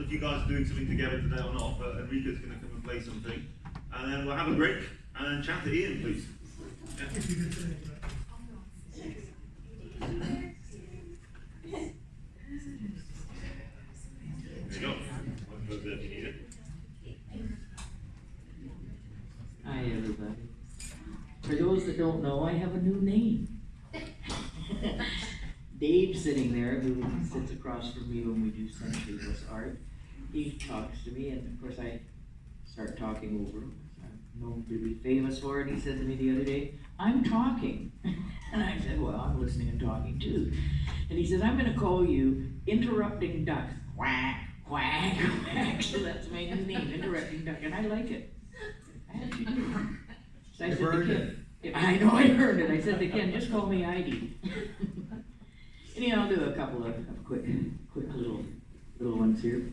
if you guys are doing something together today or not, but Enrica's going to come and play something. And then we'll have a break and then chat to Ian, please. Yeah. There you go. I'll put it if you need it. Hi, everybody. For those that don't know, I have a new name. Dave sitting there, who sits across from me when we do century-less art, he talks to me, and of course I start talking over him. I'm known to be famous for it. He said to me the other day, "I'm talking." And I said, "Well, I'm listening and talking too." And he says, "I'm going to call you Interrupting Duck." Quack, quack, quack. So that's my new name, Interrupting Duck, and I like it. I actually do. So I said to Ken, I know I heard it. I said to Ken, just call me Heidi. Anyhow, I'll do a couple of quick little ones here.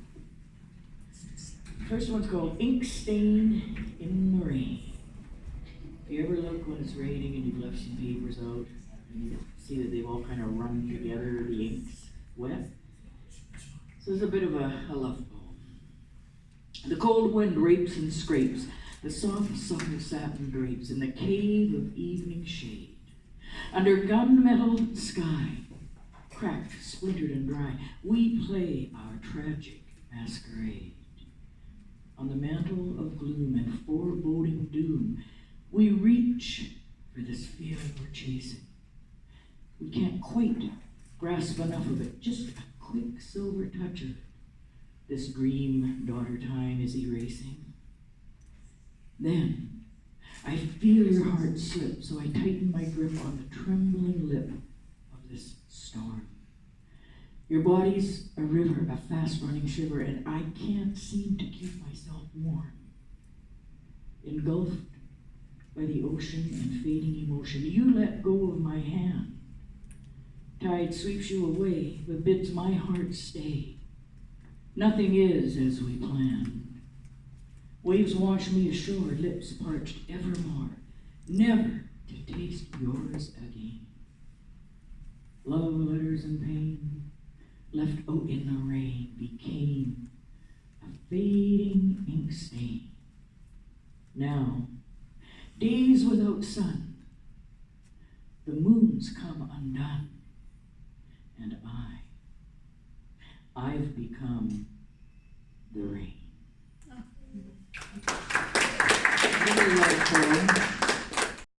First one's called Ink Stain in the Rain. If you ever look when it's raining and you've left some papers out, and you see that they've all kind of run together, the ink's wet. So it's a bit of a love poem. The cold wind rapes and scrapes the soft, supple satin drapes in the cave of evening shade. Under gunmetal sky, cracked, splintered, and dry, we play our tragic masquerade. On the mantle of gloom and foreboding doom, we reach for this feeling we're chasing. We can't quite grasp enough of it, just a quick silver touch of it. This dream daughter time is erasing. Then I feel your heart slip, so I tighten my grip on the trembling lip of this storm. Your body's a river, a fast-running shiver, and I can't seem to keep myself warm. Engulfed by the ocean and fading emotion, you let go of my hand. Tide sweeps you away, but bids my heart stay. Nothing is as we planned. Waves wash me ashore, lips parched evermore, never to taste yours again. Love letters and pain, left out in the rain, became a fading ink stain. Now, days without sun, the moons come undone, and I've become the rain.